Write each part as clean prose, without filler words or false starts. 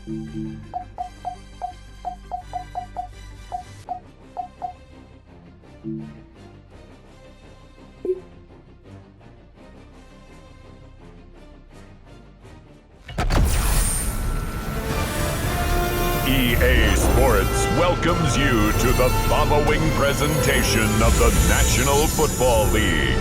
EA Sports welcomes you to the following presentation of the National Football League.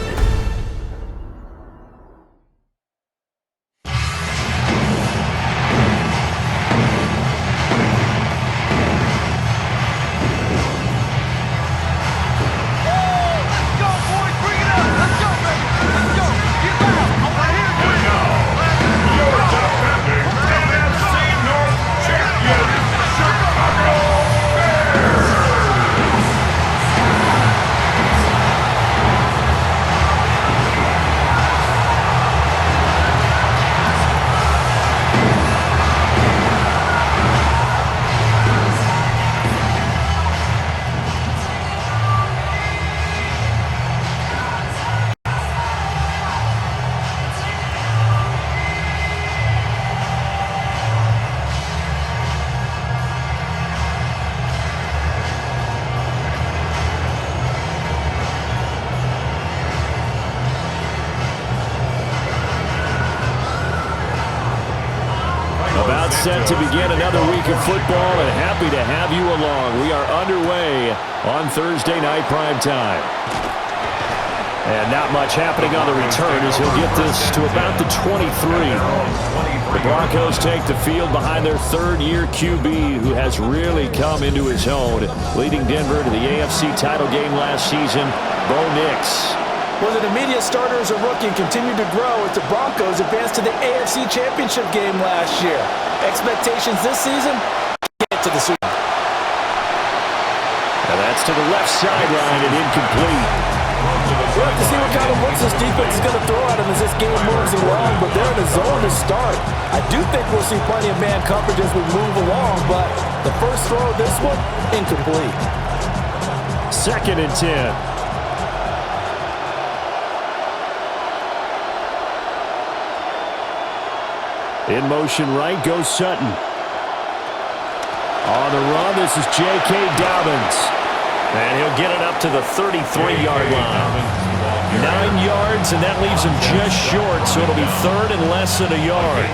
Set to begin another week of football, and happy to have you along. We are underway on Thursday night prime time. And not much happening on the return as he'll get this to about the 23. The Broncos take the field behind their third-year QB, who has really come into his own, leading Denver to the AFC title game last season, Bo Nix. Whether the media starter as a rookie continued to grow as the Broncos advanced to the AFC Championship game last year. Expectations this season, get to the Super Bowl. And that's to the left sideline and incomplete. We'll have to see what kind of looks this defense is going to throw at him as this game moves along, but they're in a zone to start. I do think we'll see plenty of man coverage as we move along, but the first throw of this one, incomplete. 2nd and 10. In motion right goes Sutton. On the run, this is J.K. Dobbins. And he'll get it up to the 33-yard line. 9 yards, and that leaves him just short, so it'll be third and less than a yard.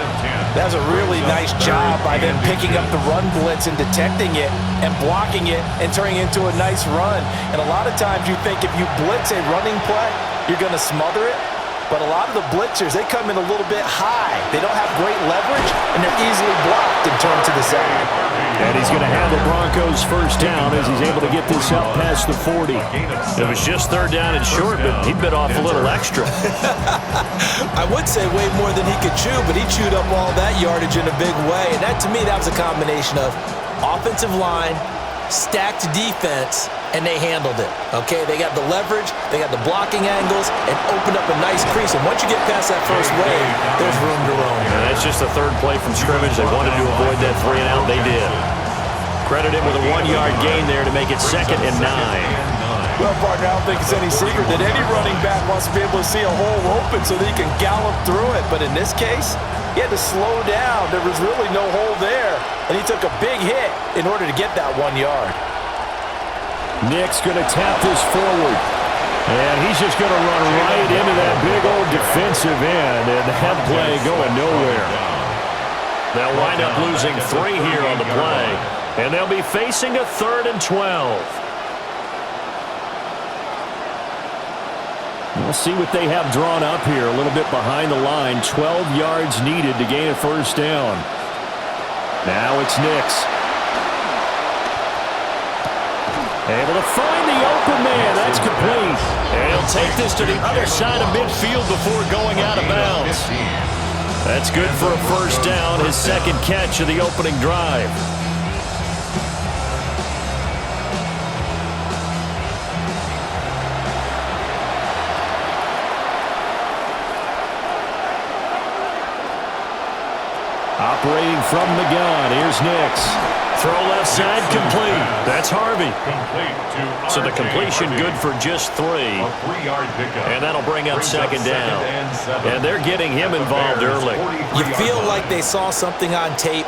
That's a really nice job by them picking up the run blitz and detecting it and blocking it and turning it into a nice run. And a lot of times you think if you blitz a running play, you're going to smother it. But a lot of the blitzers, they come in a little bit high. They don't have great leverage, and they're easily blocked and turned to the side. And he's going to have the Broncos first down as he's able to get this out past the 40. It was just third down and short, but he bit off a little extra. I would say way more than he could chew, but he chewed up all that yardage in a big way. And that, to me, that was a combination of offensive line, stacked defense, and they handled it. Okay, they got the leverage, they got the blocking angles, and opened up a nice crease. And once you get past that first wave, there's room to roam. And that's just the third play from scrimmage. They wanted to avoid that 3 and out. They did. Credit him with a 1-yard gain there to make it 2nd and 9. Well, partner, I don't think it's any secret that any running back wants to be able to see a hole open so that he can gallop through it. But in this case, he had to slow down. There was really no hole there, and he took a big hit in order to get that 1 yard. Nick's going to tap this forward. And he's just going to run right into that big old defensive end, and that play going nowhere. They'll wind up losing 3 here on the play, and they'll be facing a 3rd and 12. We'll see what they have drawn up here, a little bit behind the line. 12 yards needed to gain a first down. Now it's Nix. Able to find the open man. That's complete. And he'll take this to the other side of midfield before going out of bounds. That's good for a first down, his 2nd catch of the opening drive. Operating from the gun, here's Nix. Throw left side, complete. That's Harvey. So the completion good for just 3. And that'll bring up 2nd down. And they're getting him involved early. You feel like they saw something on tape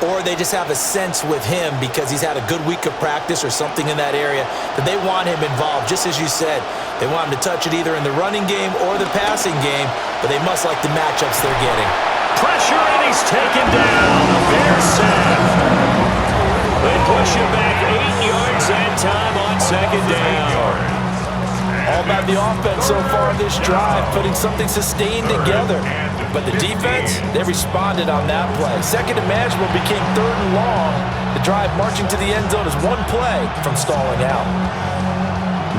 or they just have a sense with him because he's had a good week of practice or something in that area that they want him involved. Just as you said, they want him to touch it either in the running game or the passing game, but they must like the matchups they're getting. Pressure, and he's taken down. A Bears sack. They push him back 8 yards that time on second down. All about the offense so far this drive, putting something sustained together. But the defense, they responded on that play. Second and manageable became third and long. The drive marching to the end zone is one play from stalling out.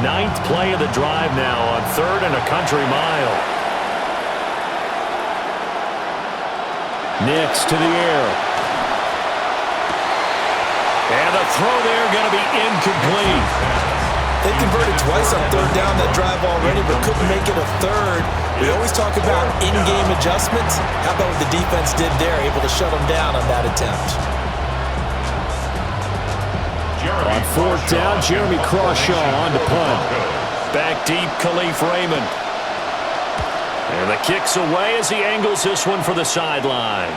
9th play of the drive now on 3rd and a country mile. Nix to the air. And the throw there going to be incomplete. They converted twice on 3rd down that drive already, but couldn't make it a third. We always talk about in-game adjustments. How about what the defense did there, able to shut them down on that attempt? On 4th down, Jeremy Crawshaw on to punt. Back deep, Khalif Raymond. And the kick's away as he angles this one for the sideline.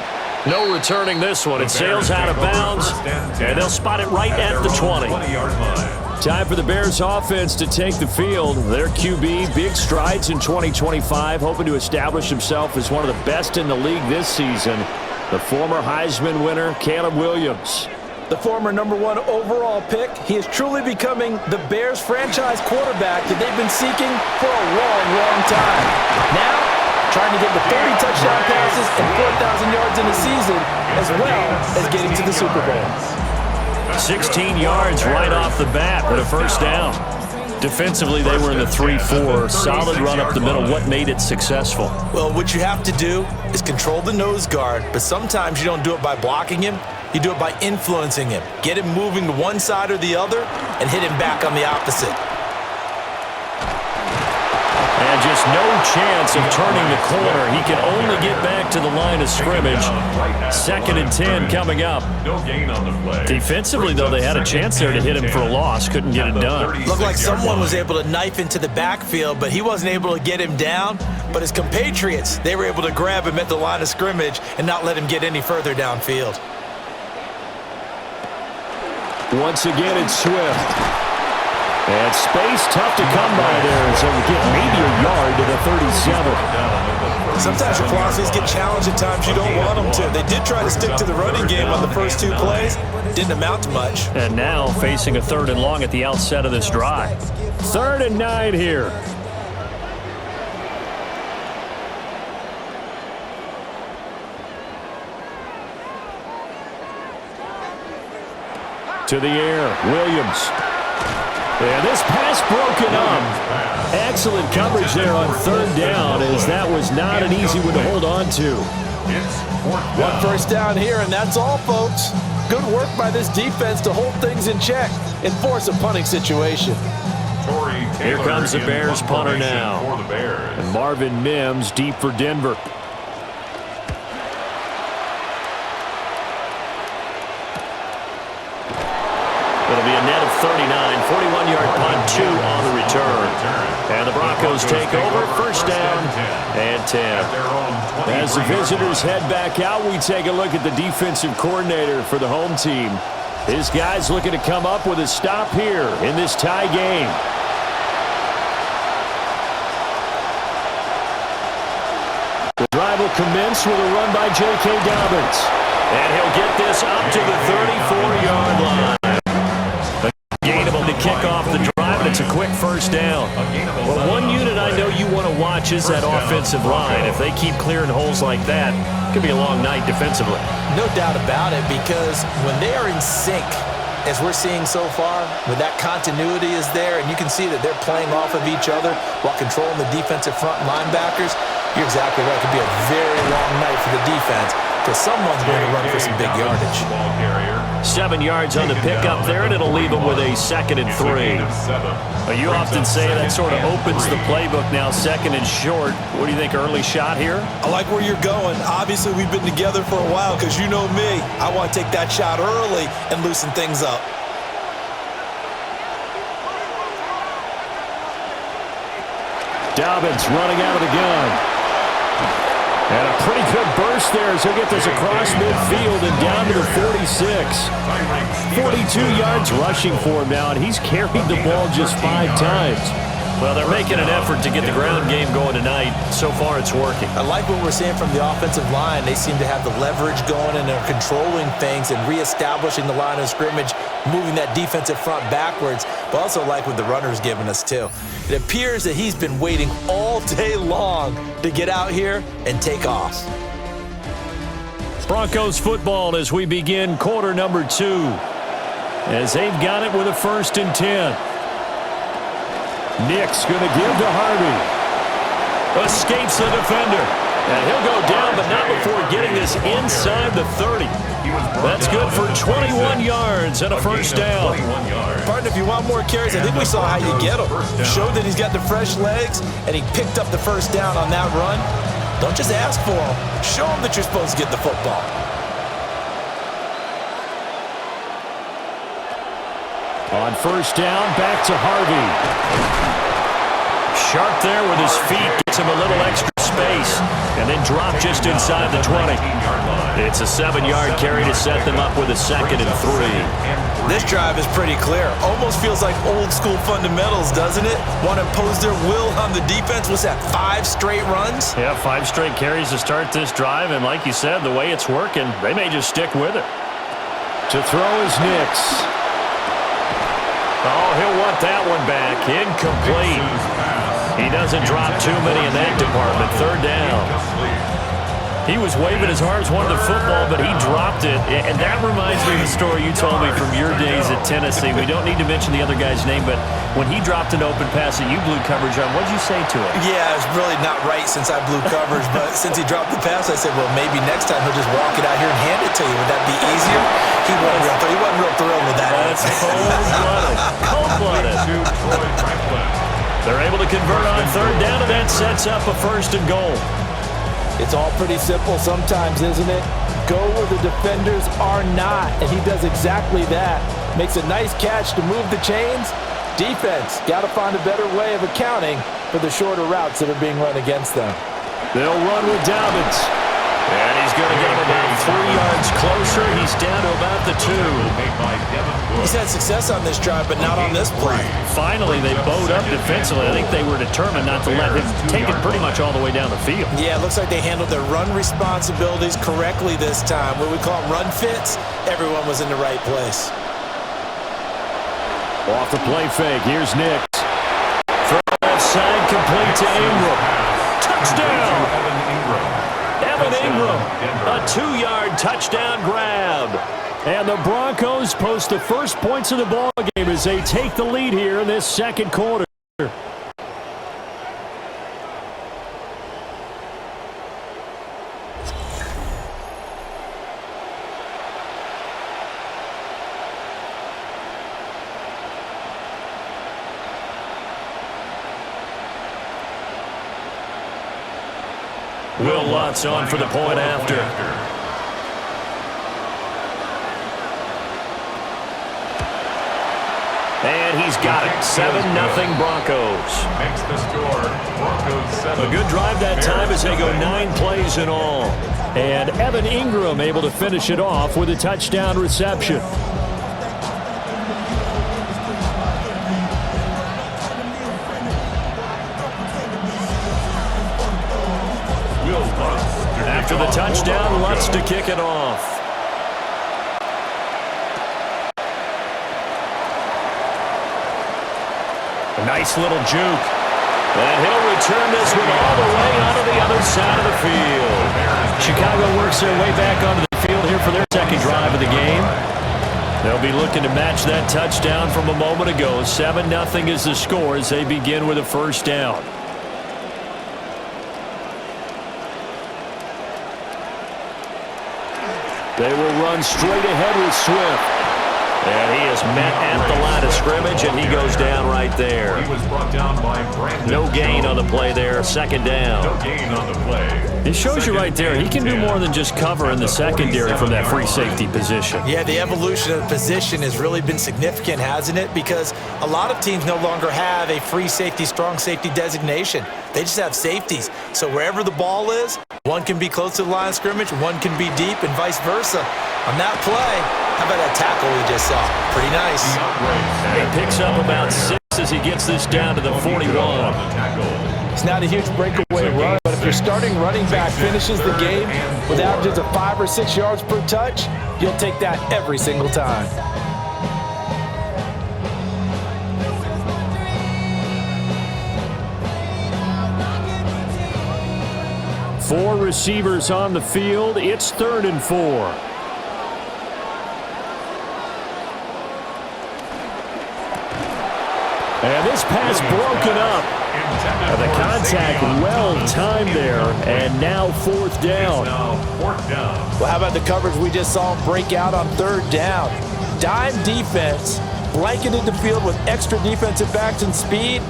No returning this one. It sails out of bounds, and they'll spot it right at the 20. Time for the Bears offense to take the field. Their QB, big strides in 2025, hoping to establish himself as one of the best in the league this season. The former Heisman winner, Caleb Williams. The former #1 overall pick, he is truly becoming the Bears franchise quarterback that they've been seeking for a long, long time. Now, trying to get the 30 touchdown passes and 4,000 yards in a season, as well as getting to the Super Bowl. 16 yards right off the bat with a first down. Defensively, they were in the 3-4. Solid run up the middle. What made it successful? Well, what you have to do is control the nose guard, but sometimes you don't do it by blocking him. You do it by influencing him. Get him moving to one side or the other and hit him back on the opposite. And just no chance of turning the corner. He can only get back to the line of scrimmage. 2nd and 10 coming up. No gain on the play. Defensively, though, they had a chance there to hit him for a loss. Couldn't get it done. Looked like someone was able to knife into the backfield, but he wasn't able to get him down. But his compatriots, they were able to grab him at the line of scrimmage and not let him get any further downfield. Once again, it's Swift. And space tough to come by there as he'll get maybe a yard to the 37. Sometimes your philosophies get challenged at times you don't want them to. They did try to stick to the running game on the first 2 plays. Didn't amount to much. And now facing a 3rd and long at the outset of this drive. 3rd and 9 here. To the air, Williams. And this pass broken up. Excellent coverage there on 3rd down, as that was not an easy one to hold on to. One first down here, and that's all, folks. Good work by this defense to hold things in check and force a punting situation. Here comes the Bears punter now. And Marvin Mims deep for Denver. It'll be a net of 39, 41-yard punt, 2 on the return. And the Broncos take over, first down and 10. As the visitors head back out, we take a look at the defensive coordinator for the home team. His guys looking to come up with a stop here in this tie game. The drive will commence with a run by J.K. Dobbins. And he'll get this up to the 34-yard line. To kick off the drive, and it's a quick first down. Well, one unit I know you want to watch is that offensive line. If they keep clearing holes like that, it could be a long night defensively. No doubt about it, because when they are in sync, as we're seeing so far, when that continuity is there, and you can see that they're playing off of each other while controlling the defensive front linebackers, you're exactly right. It could be a very long night for the defense, because someone's going to run for some big yardage. 7 yards on the pickup there, and it'll leave them with a 2nd and 3. Well, you often say that sort of opens the playbook now, 2nd and short. What do you think, early shot here? I like where you're going. Obviously, we've been together for a while, because you know me. I want to take that shot early and loosen things up. Dobbins running out of the gun. And a pretty good burst there as he'll get this across midfield and down to the 46. 42 yards rushing for him now, and he's carried the ball just 5 times. Well, they're making an effort to get the ground game going tonight. So far, it's working. I like what we're seeing from the offensive line. They seem to have the leverage going, and they're controlling things and reestablishing the line of scrimmage, moving that defensive front backwards, but also like what the runner's giving us, too. It appears that he's been waiting all day long to get out here and take off. Broncos football as we begin quarter number 2. As they've got it with a 1st and 10. Nick's going to give to Harvey. Escapes the defender. And he'll go down, but not before getting this inside the 30. That's good for 21 yards and a 1st down. Partner, if you want more carries, I think we saw how you get them. Showed that he's got the fresh legs, and he picked up the 1st down on that run. Don't just ask for them. Show them that you're supposed to get the football. On 1st down, back to Harvey. Sharp there with his feet, gets him a little extra space, and then drop just inside the 20. It's a 7-yard carry to set them up with a 2nd and 3. This drive is pretty clear. Almost feels like old school fundamentals, doesn't it? Want to impose their will on the defense. What's that, 5 straight runs? Yeah, 5 straight carries to start this drive, and like you said, the way it's working, they may just stick with it. To throw is Nix. Oh, he'll want that one back. Incomplete. He doesn't drop too many in that department. 3rd down. He was waving as hard as wanted the football, but he dropped it. And that reminds me of the story you told me from your days at Tennessee. We don't need to mention the other guy's name, but when he dropped an open pass that you blew coverage on, what did you say to him? Yeah, it's really not right since I blew coverage, but since he dropped the pass, I said, well, maybe next time he'll just walk it out here and hand it to you. Would that be easier? He wasn't real thrilled with that. That's cold-blooded. Cold-blooded. They're able to convert on 3rd down, and that sets up a 1st and goal. It's all pretty simple sometimes, isn't it? Go where the defenders are not, and he does exactly that. Makes a nice catch to move the chains. Defense, got to find a better way of accounting for the shorter routes that are being run against them. They'll run with Dobbins. And he's going to get him about 3 yards closer. He's down to about the 2. He's had success on this drive, but not on this play. Finally, they bowed up defensively. I think they were determined not to let him take it pretty much all the way down the field. Yeah, it looks like they handled their run responsibilities correctly this time. What we call run fits, everyone was in the right place. Off the play fake, here's Nick. Throw left side, complete to Ingram. Touchdown! Evan Ingram, a 2-yard touchdown grab. And the Broncos post the first points of the ball game as they take the lead here in this 2nd quarter. Will Lutz on for the point after. And he's got it. 7-0 Broncos. Makes the score. Broncos 7. A good drive that time as they go 9 plays in all. And Evan Ingram able to finish it off with a touchdown reception. After the touchdown, Lutz to kick it off. A nice little juke. And he'll return this one all the way onto the other side of the field. Chicago works their way back onto the field here for their 2nd drive of the game. They'll be looking to match that touchdown from a moment ago. 7-0 is the score as they begin with a 1st down. They will run straight ahead with Swift. And he is met at the line of scrimmage, and he goes down right there. He was brought down by No gain on the play there, second down. No gain on the play. It shows you right there, he can do more than just cover in the secondary from that free safety position. Yeah, the evolution of the position has really been significant, hasn't it? Because a lot of teams no longer have a free safety, strong safety designation. They just have safeties. So wherever the ball is, one can be close to the line of scrimmage, one can be deep, and vice versa. On that play, how about that tackle we just saw? Pretty nice. He picks up about 6 as he gets this down to the 41. It's not a huge breakaway run, but if your starting running back finishes the game with averages of 5 or 6 yards per touch, you'll take that every single time. Four receivers on the field. It's 3rd and 4. And this pass broken up. The contact well-timed there, and now 4th down. Well, how about the coverage we just saw break out on 3rd down? Dime defense, blanketed the field with extra defensive backs and speed,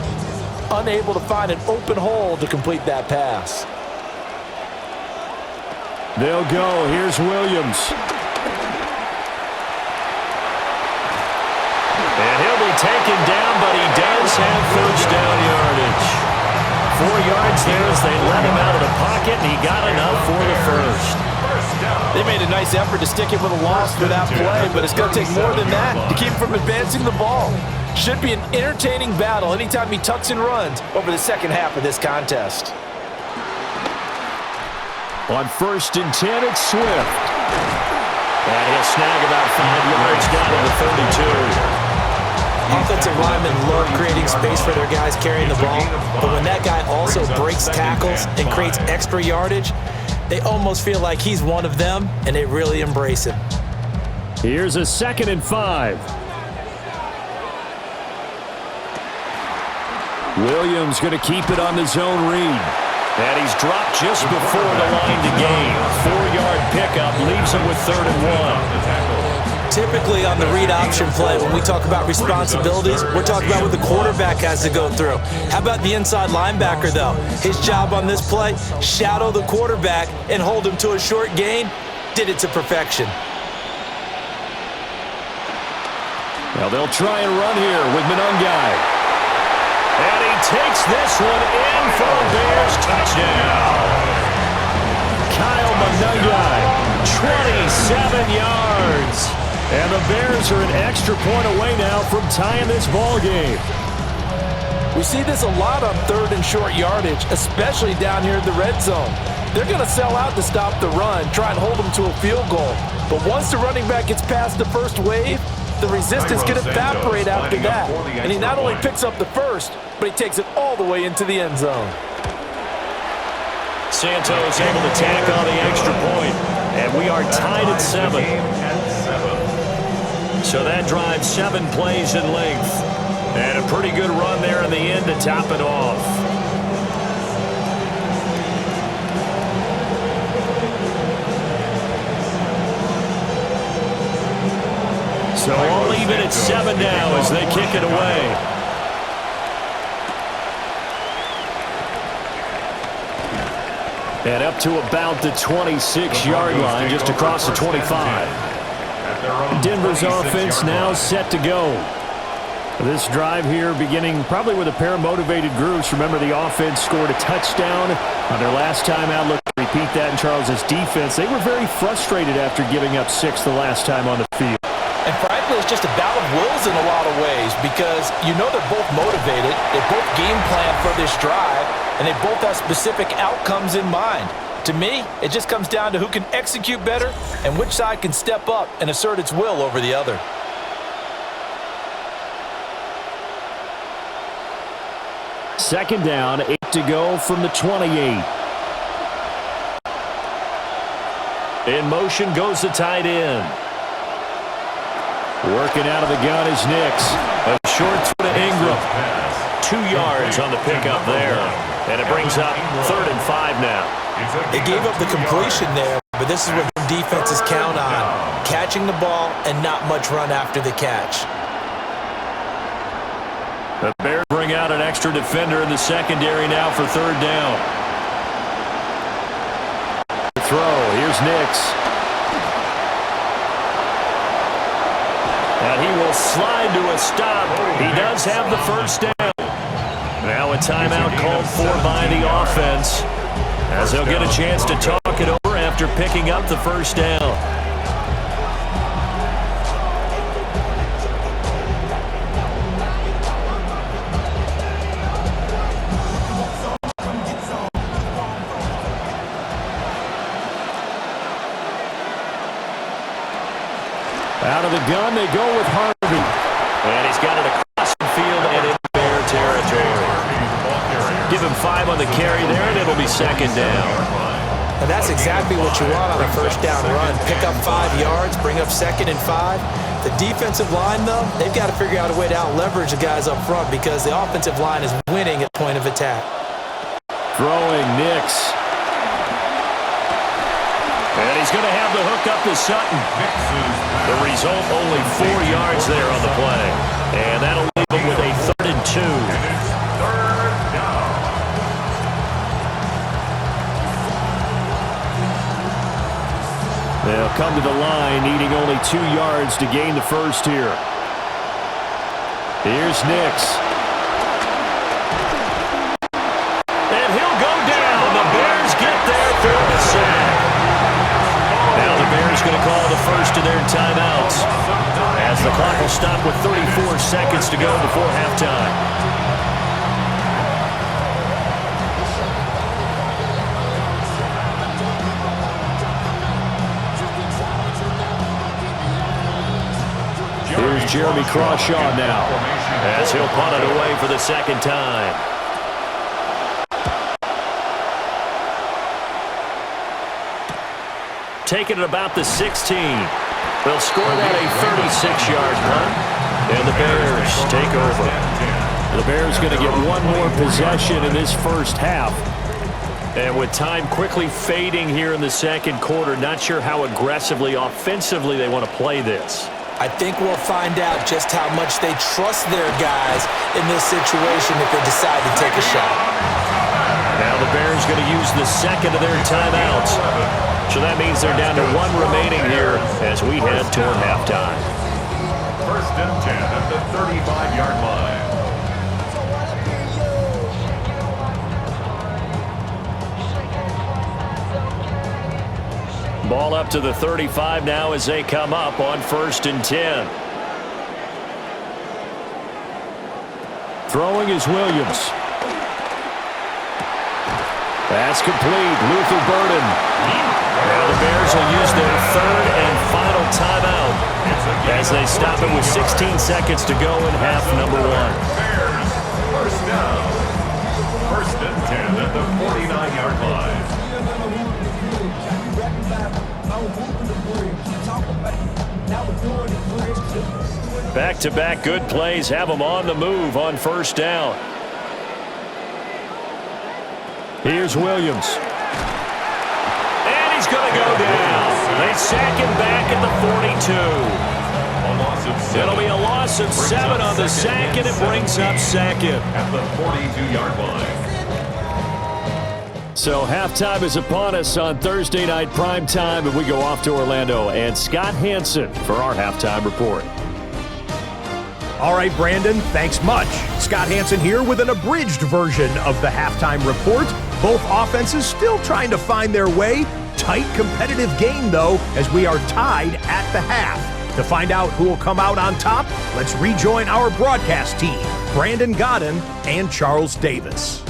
unable to find an open hole to complete that pass. They'll go. Here's Williams. And he'll be taken down, but he does have 1st down yardage. 4 yards there as they let him out of the pocket, and he got enough for the 1st. They made a nice effort to stick it with a loss for that play, but it's going to take more than that to keep him from advancing the ball. Should be an entertaining battle anytime he tucks and runs over the second half of this contest. On 1st and 10, it's Swift. And he'll snag about 5 yards down to the 32. Offensive linemen love creating space for their guys carrying the ball, but when that guy also breaks tackles and creates extra yardage, they almost feel like he's one of them, and they really embrace him. Here's a 2nd and 5. Williams going to keep it on the zone read. And he's dropped just before the line to gain. 4-yard pickup leaves him with 3rd and 1. Typically on the read option play, when we talk about responsibilities, we're talking about what the quarterback has to go through. How about the inside linebacker, though? His job on this play, shadow the quarterback and hold him to a short gain. Did it to perfection. Well, they'll try and run here with Monangai. And he takes this one in for a Bears touchdown. Kyle Monangai, 27 yards. And the Bears are an extra point away now from tying this ball game. We see this a lot on 3rd and short yardage, especially down here in the red zone. They're going to sell out to stop the run, try and hold them to a field goal. But once the running back gets past the first wave, the resistance can evaporate after that. And he not only picks up the 1st, but he takes it all the way into the end zone. Santos able to tack on the extra point. And we are tied at 7. So that drives 7 plays in length. And a pretty good run there in the end to top it off. So all even at 7 now as they kick it away. And up to about the 26-yard line, just across the 25. Denver's offense now set to go. This drive here beginning probably with a pair of motivated groups. Remember, the offense scored a touchdown on their last time out. Look, repeat that in Charles's defense. They were very frustrated after giving up 6 the last time on the field. And frankly, it's just a battle of wills in a lot of ways because you know they're both motivated. They both game plan for this drive, and they both have specific outcomes in mind. To me, it just comes down to who can execute better and which side can step up and assert its will over the other. Second down, 8 to go from the 28. In motion goes the tight end. Working out of the gun is Nix. A short throw to Ingram. 2 yards on the pickup there. And it brings up 3rd and 5 now. They gave up the completion there, but this is what defenses count on. catching the ball and not much run after the catch. The Bears bring out an extra defender in the secondary now for third down. Throw. Here's Nix. And he will slide to a stop. He does have the first down. Now a timeout called for by the offense, as they'll get a chance to talk it over after picking up the first down. Out of the gun, they go with Harvey. And he's got it across the field and in Bear territory. Give him 5 on the carry there, and it'll be second down. And that's exactly what you want on a first down run. Pick up 5 yards, bring up second and 5. The defensive line, though, they've got to figure out a way to out-leverage the guys up front because the offensive line is winning at point of attack. Throwing Nix. And he's going to have the hook up to Sutton. The result, only 4 yards there on the play. And that'll leave him with a 3rd and 2. They'll come to the line, needing only 2 yards to gain the first here. Here's Nix. And he'll go down. The Bears get there for the sack. Now the Bears going to call the first of their timeouts, as the clock will stop with 34 seconds to go before halftime. Here's Jeremy Crawshaw now, as he'll punt it away for the second time. Taking it about the 16. They'll score that a 36-yard punt, and the Bears take over. The Bears going to get one more possession in this first half. And with time quickly fading here in the second quarter, not sure how aggressively, offensively they want to play this. I think we'll find out just how much they trust their guys in this situation if they decide to take a shot. Now the Bears going to use the second of their timeouts. So that means they're down to 1 remaining here as we head toward halftime. 1st and 10 at the 35-yard line. Ball up to the 35 now as they come up on 1st and 10. Throwing is Williams. That's complete. Luther Burden. Now the Bears will use their 3rd and final timeout as they stop it with 16 seconds to go in half number 1. Bears, first down. 1st and 10 at the 49-yard line. Back-to-back good plays have them on the move on 1st down. Here's Williams. And he's going to go down. They sack him back at the 42. It'll be a loss of 7 on the sack, and it brings up 2nd. At the 42-yard line. So halftime is upon us on Thursday night primetime, and we go off to Orlando. And Scott Hansen for our halftime report. All right, Brandon, thanks much. Scott Hansen here with an abridged version of the halftime report. Both offenses still trying to find their way. Tight, competitive game, though, as we are tied at the half. To find out who will come out on top, let's rejoin our broadcast team, Brandon Godden and Charles Davis.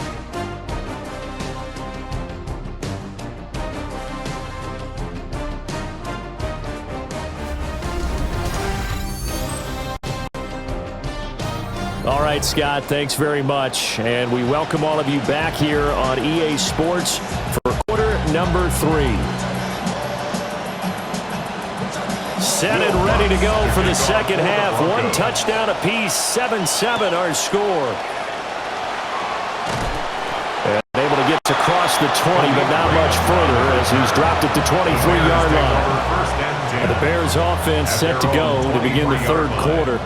All right, Scott, thanks very much. And we welcome all of you back here on EA Sports for quarter number 3. Set and ready to go for the second half. 1 touchdown apiece, 7-7 our score. And able to get across the 20, but not much further as he's dropped at the 23-yard line. 1st and The Bears offense set to go to begin the third quarter.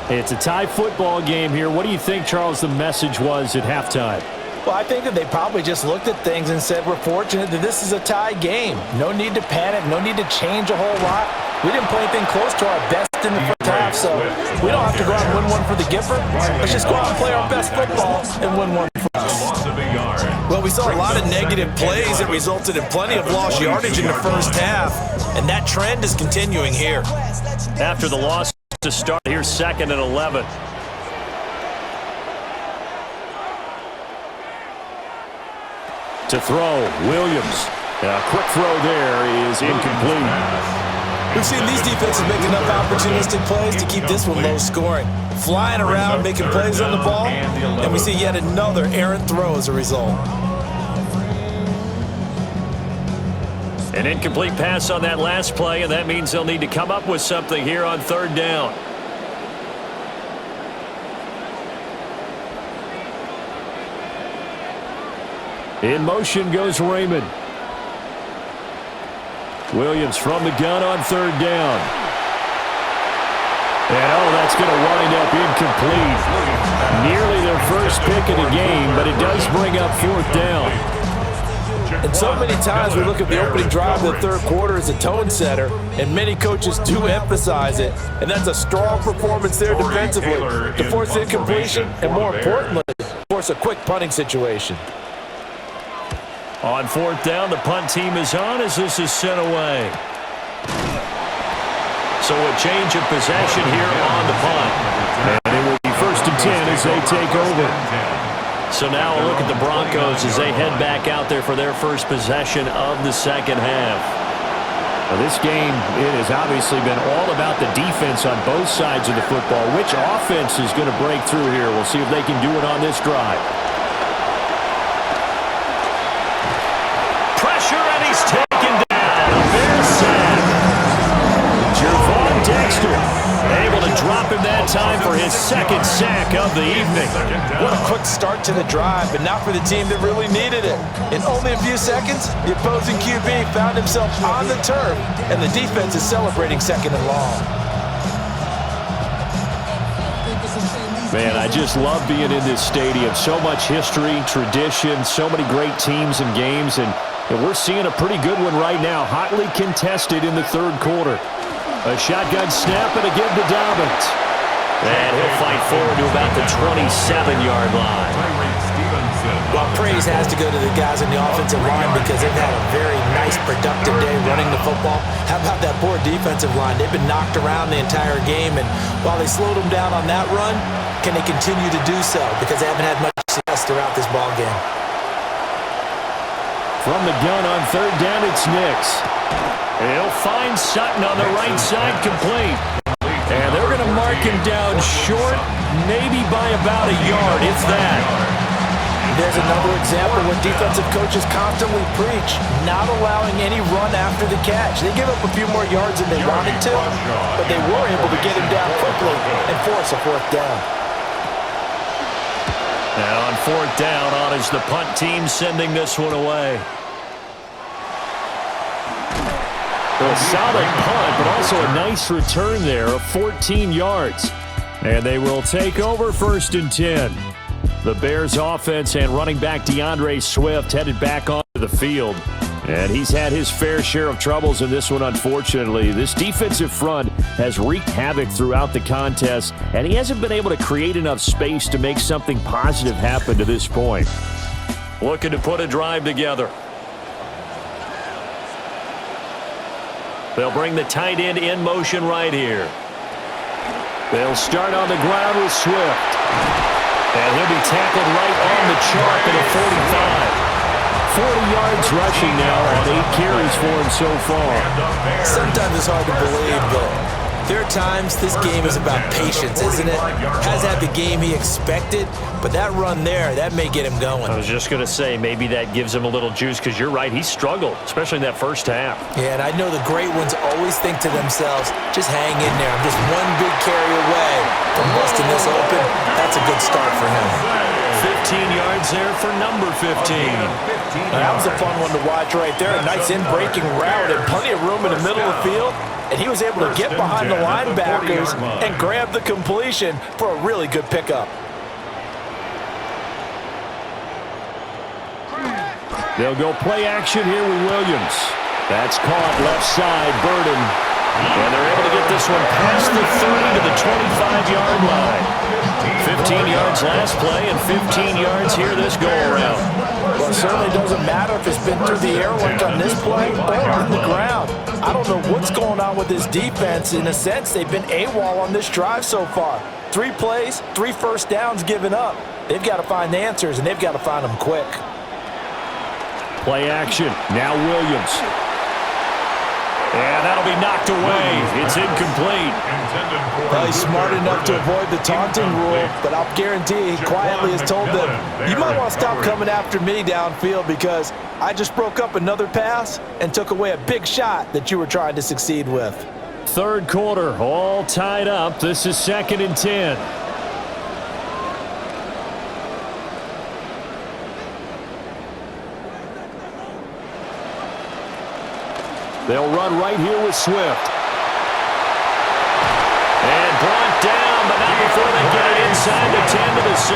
It's a tie football game here. What do you think, Charles, the message was at halftime? Well, I think that they probably just looked at things and said, we're fortunate that this is a tie game. No need to panic. No need to change a whole lot. We didn't play anything close to our best in the first half, so we don't have to go out and win one for the Gipper. Let's just go out and play our best football and win one for us. Well, we saw a lot of negative plays that resulted in plenty of lost yardage in the first half, and that trend is continuing here. After the loss to start, here's 2nd and 11. To throw, Williams. A quick throw there is incomplete. We've seen these defenses make enough opportunistic plays to keep this one low scoring. Flying around, making plays on the ball, and we see yet another errant throw as a result. An incomplete pass on that last play, and that means they'll need to come up with something here on 3rd down. In motion goes Raymond. Williams from the gun on 3rd down. And that's going to wind up incomplete. Nearly their first pick of the game, but it does bring up 4th down. And so many times we look at the opening drive of the third quarter as a tone setter, and many coaches do emphasize it. And that's a strong performance there defensively to force incompletion and, more importantly, force a quick punting situation. On 4th down, the punt team is on as this is sent away. So a change of possession here on the punt. And it will be 1st and 10 as they take over. So now a look at the Broncos as they head back out there for their first possession of the second half. Now this game, it has obviously been all about the defense on both sides of the football. Which offense is going to break through here? We'll see if they can do it on this drive. Taken down. A Bears sack. Javon Dexter able to drop him that time for his 2nd sack of the evening. What a quick start to the drive, but not for the team that really needed it. In only a few seconds, the opposing QB found himself on the turf, and the defense is celebrating 2nd and long. Man, I just love being in this stadium. So much history, tradition, so many great teams and games, and we're seeing a pretty good one right now, hotly contested in the third quarter. A shotgun snap and again to Dobbins. And he'll fight forward to about the 27-yard line. Well, praise has to go to the guys on the offensive line because they've had a very nice, productive day running the football. How about that poor defensive line? They've been knocked around the entire game, and while they slowed them down on that run, can they continue to do so? Because they haven't had much success throughout this ball game. From the gun on 3rd down, it's Nix. He'll find Sutton on the right side, complete. And they're going to mark him down short, maybe by about a yard, if that. There's another example where defensive coaches constantly preach, not allowing any run after the catch. They give up a few more yards than they wanted to, but they were able to get him down quickly and force a 4th down. Now on 4th down, on is the punt team sending this one away. A solid punt, but also a nice return there of 14 yards. And they will take over 1st and 10. The Bears offense and running back DeAndre Swift headed back onto the field. And he's had his fair share of troubles in this one, unfortunately. This defensive front has wreaked havoc throughout the contest, and he hasn't been able to create enough space to make something positive happen to this point. Looking to put a drive together. They'll bring the tight end in motion right here. They'll start on the ground with Swift. And he'll be tackled right on the chalk at a 45. 40 yards rushing now on 8 carries for him so far. Sometimes it's hard to believe, but there are times this game is about patience, isn't it? Has had the game he expected, but that run there, that may get him going. I was just going to say, maybe that gives him a little juice, because you're right, he struggled, especially in that first half. Yeah, and I know the great ones always think to themselves, just hang in there. I'm just one big carry away from busting this open. That's a good start for him. 15 yards there for number 15. That was a fun one to watch right there. A nice in-breaking route and plenty of room in the middle of the field. And he was able to get behind the linebackers and grab the completion for a really good pickup. They'll go play action here with Williams. That's caught left side, Burden. And they're able to get this one past the 30 to the 25-yard line. 15 yards last play and 15 yards here this go-around. Well, it certainly doesn't matter if it's been through the air like on this play or on the ground. I don't know what's going on with this defense. In a sense, they've been AWOL on this drive so far. 3 plays, 3 first downs given up. They've got to find the answers, and they've got to find them quick. Play action. Now Williams. And that'll be knocked away. It's incomplete. Well, he's smart enough to avoid the taunting rule, but I'll guarantee he quietly has told them, you might want to stop coming after me downfield because I just broke up another pass and took away a big shot that you were trying to succeed with. Third quarter, all tied up. This is 2nd and 10. They'll run right here with Swift. And brought down, but not before they get it inside the 10 to the 7.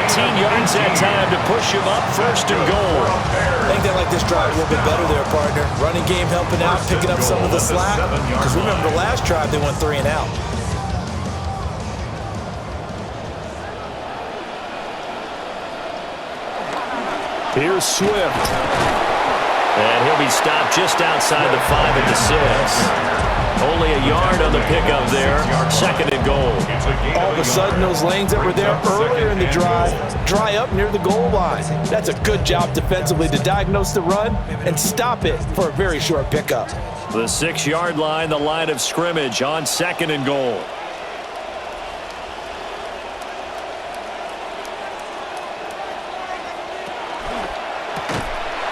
18 yards that time to push him up 1st and goal. I think they like this drive a little bit better there, partner. Running game helping out, picking up some of the slack. Because remember the last drive, they went 3 and out. Here's Swift. And he'll be stopped just outside the 5 at the 6. Only a yard on the pickup there. 2nd and goal. All of a sudden, those lanes that were there earlier in the drive dry up near the goal line. That's a good job defensively to diagnose the run and stop it for a very short pickup. The 6-yard line, the line of scrimmage on 2nd and goal.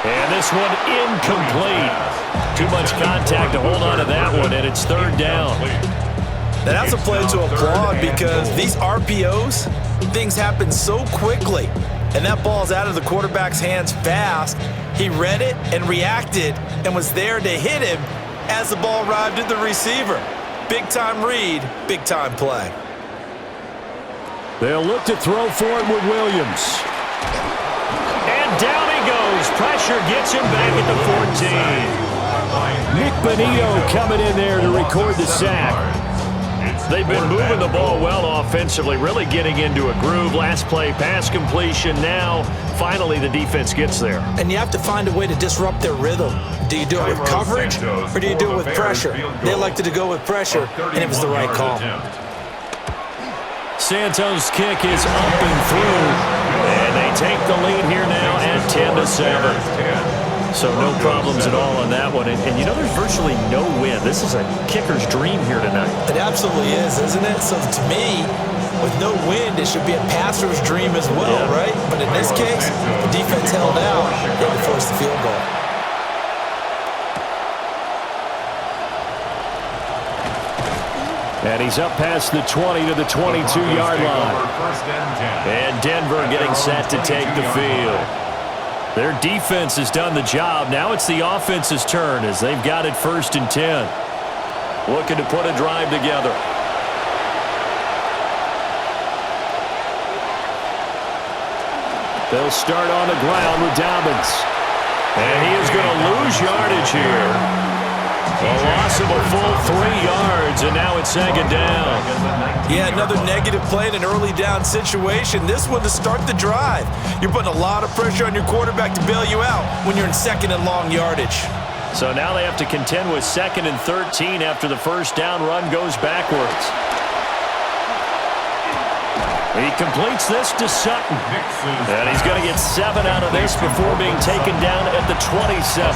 And this one incomplete. Too much contact to hold on to that one, and it's 3rd down. Now that's a play to applaud because these RPOs, things happen so quickly. And that ball's out of the quarterback's hands fast. He read it and reacted and was there to hit him as the ball arrived at the receiver. Big-time read, big-time play. They'll look to throw for it with Williams. And down he goes. Pressure gets him back at the 14. Nick Benito coming in there to record the sack. They've been moving the ball well offensively, really getting into a groove. Last play, pass completion. Now, finally, the defense gets there. And you have to find a way to disrupt their rhythm. Do you do it with coverage or do you do it with pressure? They elected to go with pressure, and it was the right call. Santos' kick is up and through. And they take the lead here now at 10-7. So no problems at all on that one. And you know there's virtually no win. This is a kicker's dream here tonight. It absolutely is, isn't it? So to me, with no wind, it should be a passer's dream as well, right? But in this case, the defense held out. They had to force the field goal. And he's up past the 20 to the 22-yard line. And Denver getting set to take the field. Their defense has done the job. Now it's the offense's turn as they've got it 1st and 10. Looking to put a drive together. They'll start on the ground with Dobbins. And he is going to lose yardage here. A loss of a full 3 yards, and now it's 2nd down. Yeah, another negative play in an early down situation. This one to start the drive. You're putting a lot of pressure on your quarterback to bail you out when you're in 2nd and long yardage. So now they have to contend with 2nd and 13 after the first down run goes backwards. He completes this to Sutton. And he's going to get 7 out of this before being taken down at the 27.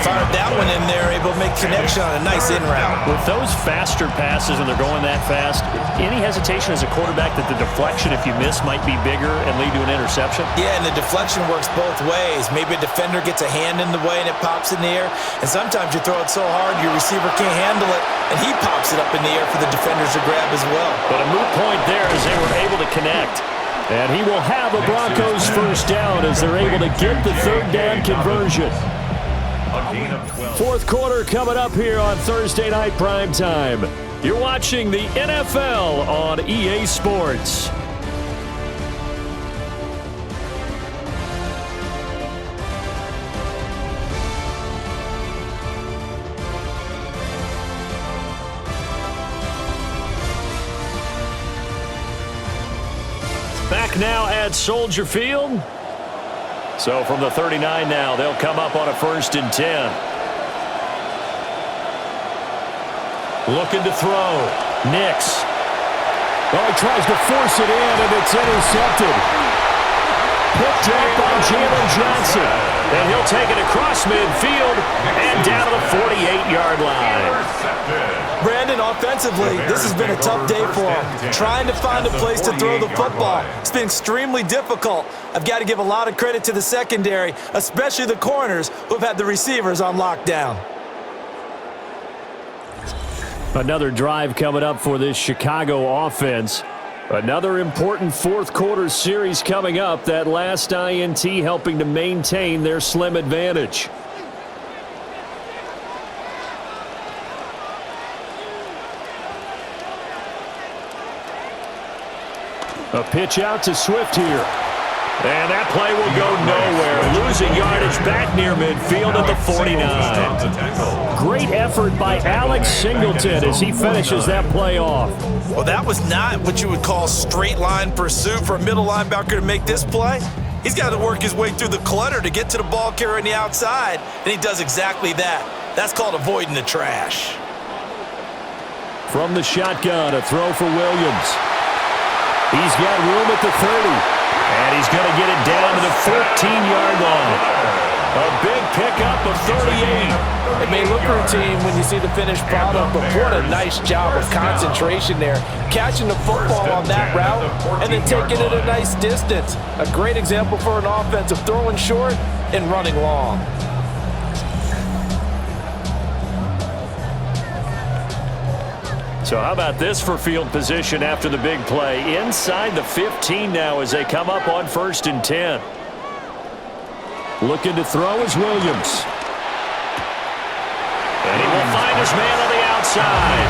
Fired that one in there, able to make connection on a nice in route. With those faster passes and they're going that fast, any hesitation as a quarterback that the deflection, if you miss, might be bigger and lead to an interception? Yeah, and the deflection works both ways. Maybe a defender gets a hand in the way and it pops in the air. And sometimes you throw it so hard your receiver can't handle it, and he pops it up in the air for the defenders to grab as well. But a moot point there as they were able to connect. And he will have a Broncos first down as they're able to get the third down conversion. Fourth quarter coming up here on Thursday Night Primetime. You're watching the NFL on EA Sports. Back now at Soldier Field. So from the 39 now, they'll come up on a 1st and 10. Looking to throw. Nix. Oh, he tries to force it in, and it's intercepted. Picked up by Jalen Johnson. And he'll take it across midfield and down to the 48-yard line. Brandon, offensively, this has been a tough day for him. Trying to find a place to throw the football. It's been extremely difficult. I've got to give a lot of credit to the secondary, especially the corners who have had the receivers on lockdown. Another drive coming up for this Chicago offense. Another important fourth quarter series coming up. That last INT helping to maintain their slim advantage. A pitch out to Swift here. And that play will go nowhere. Losing yardage back near midfield at the 49. Great effort by Alex Singleton as he finishes that play off. Well, that was not what you would call straight line pursuit for a middle linebacker to make this play. He's got to work his way through the clutter to get to the ball carrier on the outside, and he does exactly that. That's called avoiding the trash. From the shotgun, a throw for Williams. He's got room at the 30. And he's going to get it down to the 14-yard line. A big pickup of 38. It may look routine when you see the finished product, but what a nice job of concentration there. Catching the football on that route and then taking it a nice distance. A great example for an offense of throwing short and running long. So how about this for field position after the big play? Inside the 15 now as they come up on 1st and 10. Looking to throw is Williams. And he will find his man on the outside.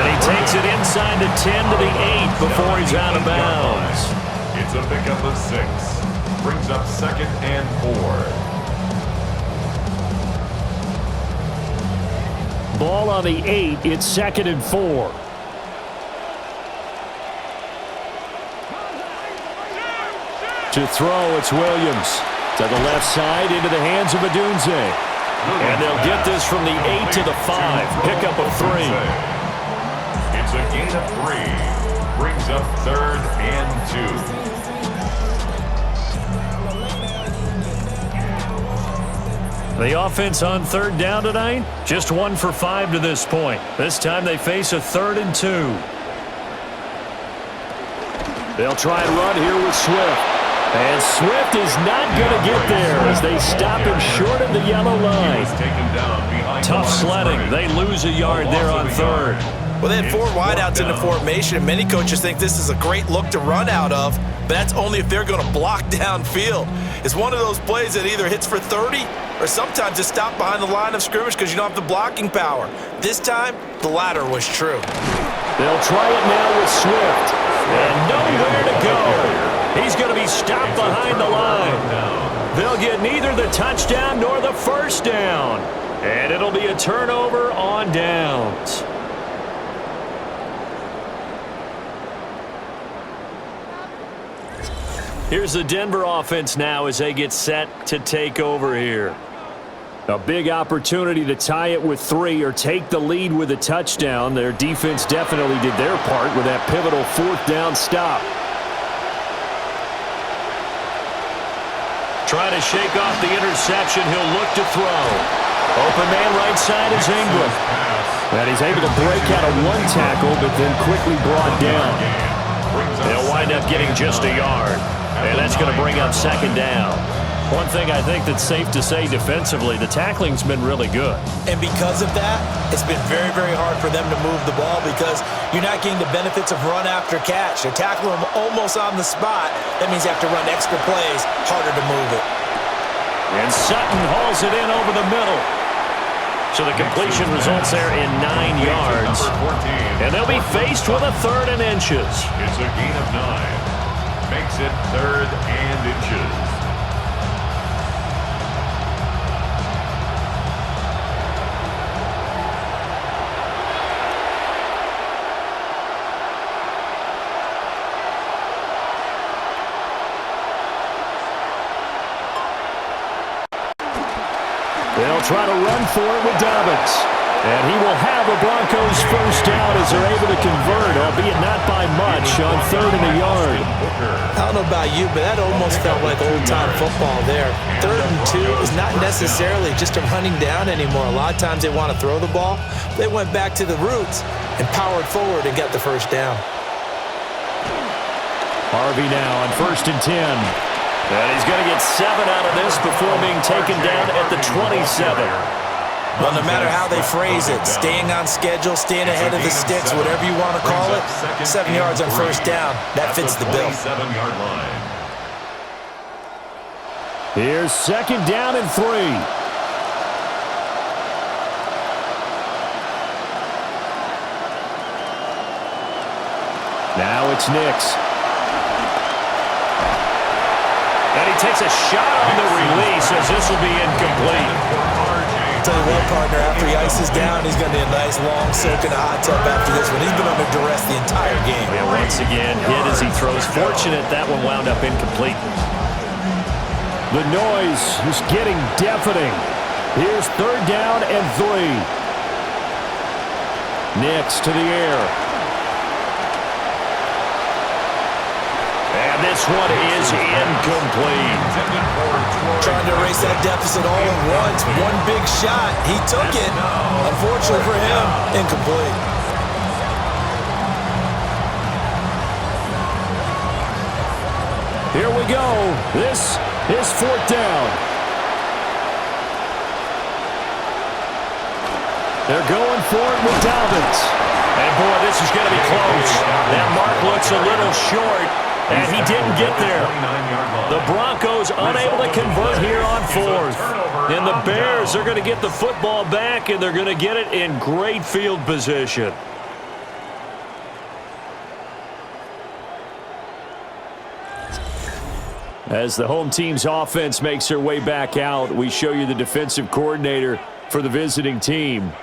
And he takes it inside the 10 to the 8 before he's out of bounds. It's a pickup of 6. Brings up 2nd and 4. Ball on the 8. It's 2nd and 4. To throw, it's Williams. To the left side, into the hands of Adunze. And they'll get this from the 8 to the 5. Pickup of 3. It's a gain of 3. Brings up 3rd and 2. The offense on 3rd down tonight, just 1 for 5 to this point. This time they face a 3rd and 2. They'll try and run here with Swift. And Swift is not going to get there as they stop him short of the yellow line. Tough sledding. They lose a yard there on 3rd. Well, they had 4 wideouts in the formation, and many coaches think this is a great look to run out of, but that's only if they're going to block downfield. It's one of those plays that either hits for 30 or sometimes it's stopped behind the line of scrimmage because you don't have the blocking power. This time, the latter was true. They'll try it now with Swift. And nowhere to go. He's going to be stopped behind the line. They'll get neither the touchdown nor the first down. And it'll be a turnover on downs. Here's the Denver offense now as they get set to take over here. A big opportunity to tie it with 3 or take the lead with a touchdown. Their defense definitely did their part with that pivotal 4th down stop. Trying to shake off the interception. He'll look to throw. Open man right side is Ingram. And he's able to break out of 1 tackle, but then quickly brought down. They'll wind up getting just a yard. And that's going to bring up 2nd down. One thing I think that's safe to say defensively, the tackling's been really good. And because of that, it's been very, very hard for them to move the ball because you're not getting the benefits of run after catch. They're tackling them almost on the spot. That means you have to run extra plays, harder to move it. And Sutton hauls it in over the middle. So the completion results there in 9 yards. And they'll be faced with a 3rd and inches. It's a gain of 9. Makes it 3rd and inches. They'll try to run for it with Dobbins. And he will have a Broncos first down as they're able to convert, albeit not by much, on 3rd and a yard. I don't know about you, but that almost felt like old-time football there. 3rd and 2 is not necessarily just a running down anymore. A lot of times they want to throw the ball. They went back to the roots and powered forward and got the first down. Harvey now on 1st and 10. And he's going to get 7 out of this before being taken down at the 27. Well, no matter how they phrase it, staying on schedule, staying ahead of the sticks, whatever you want to call it, 7 yards on first down, that fits the bill. 7-yard line. Here's 2nd down and 3. Now it's Nix. And he takes a shot on the release as this will be incomplete. Tell you what, partner, after he ices down, he's going to be a nice, long soak in a hot tub after this one. He's been under duress the entire game. And once again, hit as he throws. Fortunate that one wound up incomplete. The noise is getting deafening. Here's 3rd down and 3. Nix to the air. And this one is incomplete. Trying to erase that deficit all at once. One big shot. He took it. Unfortunately for him, incomplete. Here we go. This is 4th down. They're going for it with Dobbins. And boy, this is going to be close. That mark looks a little short. And he didn't get there. The Broncos unable to convert here on 4th. And the Bears are going to get the football back, and they're going to get it in great field position. As the home team's offense makes their way back out, we show you the defensive coordinator for the visiting team.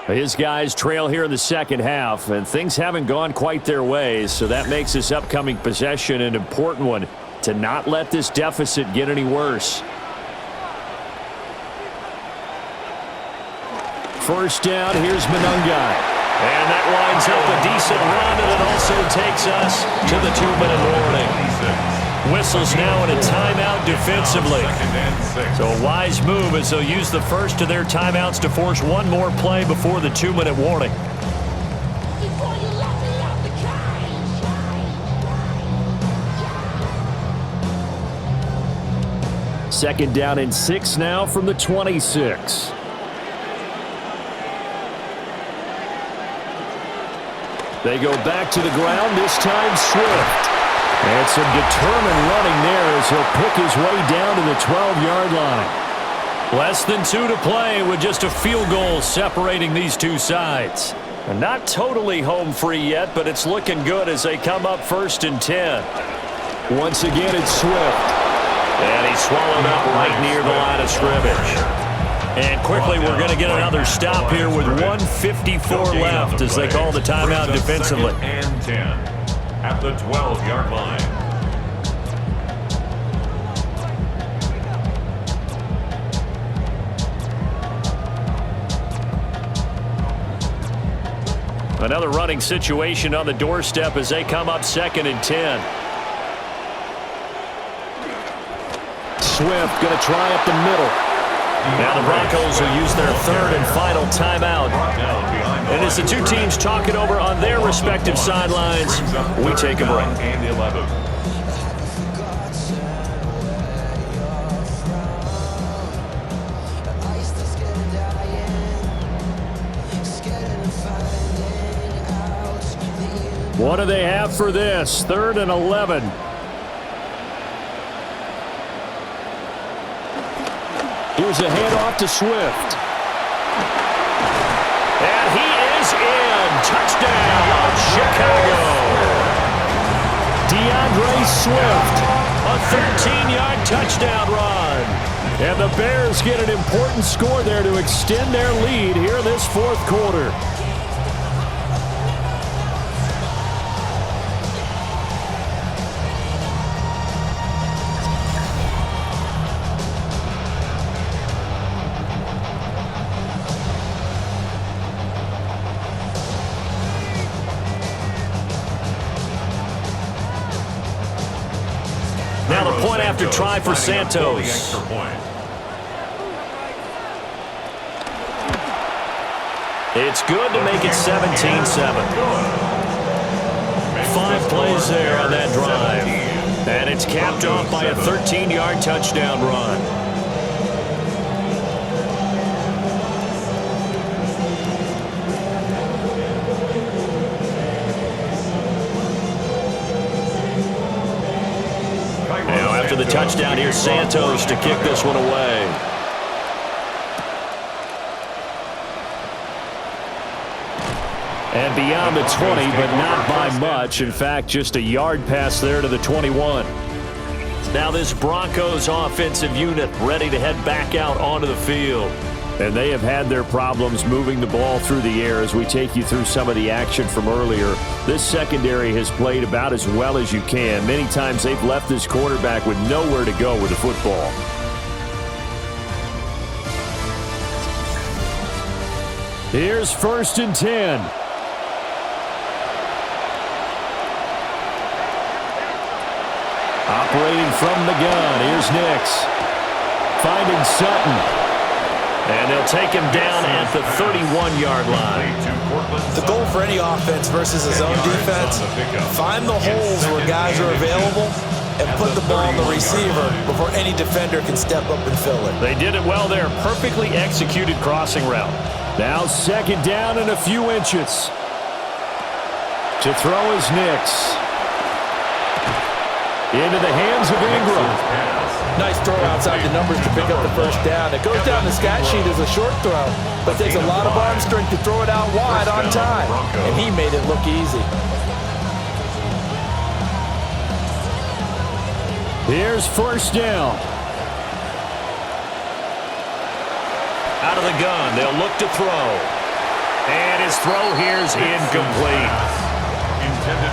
His guys trail here in the second half, and things haven't gone quite their way, so that makes this upcoming possession an important one to not let this deficit get any worse. First down, here's Monungai. And that winds up a decent run, and it also takes us to the 2-minute warning. Whistles now in a timeout defensively. So a wise move as they'll use the first of their timeouts to force one more play before the 2-minute warning. Second down and 6 now from the 26. They go back to the ground, this time Swift. And some determined running there as he'll pick his way down to the 12-yard line. Less than 2 to play with just a field goal separating these two sides. And not totally home free yet, but it's looking good as they come up 1st and 10. Once again, it's Swift. And he's swallowed up right near the line of scrimmage. And quickly, we're going to get another stop here with 1:54 left as they call the timeout defensively. 2nd and 10 at the 12-yard line. Another running situation on the doorstep as they come up 2nd and 10. Swift going to try up the middle. Now the Broncos will use their 3rd and final timeout. And as the two teams talk it over on their respective sidelines, we take a break. What do they have for this? 3rd and 11. Here's a handoff to Swift. And he is in. Touchdown, Chicago. DeAndre Swift. A 13-yard touchdown run. And the Bears get an important score there to extend their lead here in this 4th quarter. Now the point after try for Santos. It's good to make it 17-7. 5 plays there on that drive. And it's capped off by a 13-yard touchdown run. Now after the touchdown, here's Santos to kick this one away. And beyond the 20, but not by much. In fact, just a yard pass there to the 21. Now this Broncos offensive unit ready to head back out onto the field. And they have had their problems moving the ball through the air as we take you through some of the action from earlier. This secondary has played about as well as you can. Many times they've left this quarterback with nowhere to go with the football. Here's 1st and 10. Operating from the gun, here's Nix. Finding Sutton. And they'll take him down at the 31-yard line. The goal for any offense versus his own defense, find the holes where guys are available and put the ball on the receiver before any defender can step up and fill it. They did it well there. Perfectly executed crossing route. Now 2nd down and a few inches. To throw is Nix. Into the hands of Ingram. Nice throw outside the numbers to pick up the 1st down. It goes down the stat sheet as a short throw, but takes a lot of arm strength to throw it out wide on time, and he made it look easy. Here's 1st down. Out of the gun, they'll look to throw. And his throw here's incomplete.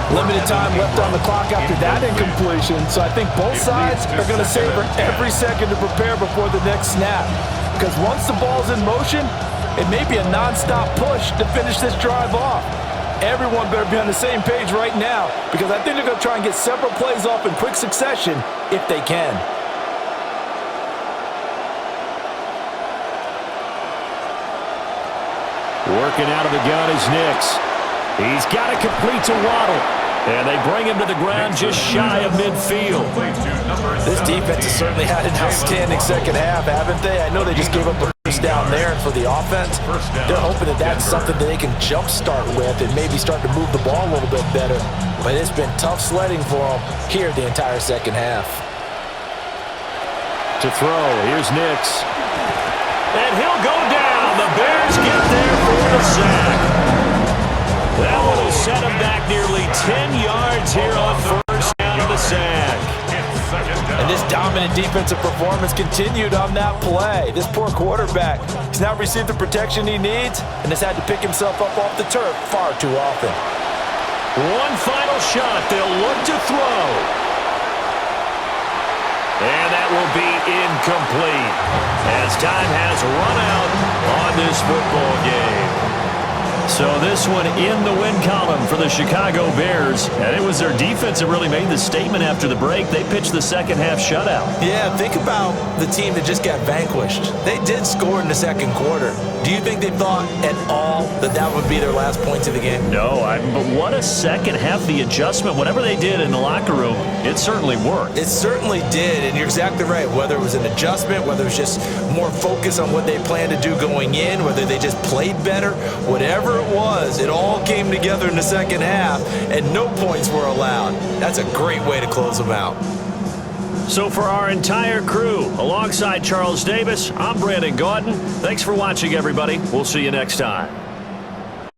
Limited time left on the clock after that incompletion, so I think both sides are going to savor every second to prepare before the next snap. Because once the ball's in motion, it may be a non-stop push to finish this drive off. Everyone better be on the same page right now, because I think they're going to try and get several plays off in quick succession if they can. Working out of the gun is Nix. He's got it complete to Waddle. And they bring him to the ground just shy of midfield. This defense has certainly had an outstanding second half, haven't they? I know they just gave up a first down there, and for the offense, they're hoping that that's something that they can jumpstart with and maybe start to move the ball a little bit better. But it's been tough sledding for them here the entire second half. To throw, here's Nix. And he'll go down. The Bears get there for the sack. That one will set him back nearly 10 yards here on 1st down of the sack. And this dominant defensive performance continued on that play. This poor quarterback has now received the protection he needs and has had to pick himself up off the turf far too often. One final shot. They'll look to throw. And that will be incomplete as time has run out on this football game. So this one in the win column for the Chicago Bears. And it was their defense that really made the statement after the break. They pitched the second half shutout. Yeah, think about the team that just got vanquished. They did score in the second quarter, Do you think they thought at all that that would be their last points of the game? No, but what a second half, the adjustment, whatever they did in the locker room, it certainly worked. It certainly did, and you're exactly right. Whether it was an adjustment, whether it was just more focus on what they planned to do going in, whether they just played better, whatever it was, it all came together in the second half, and no points were allowed. That's a great way to close them out. So for our entire crew, alongside Charles Davis, I'm Brandon Gaudin. Thanks for watching, everybody. We'll see you next time.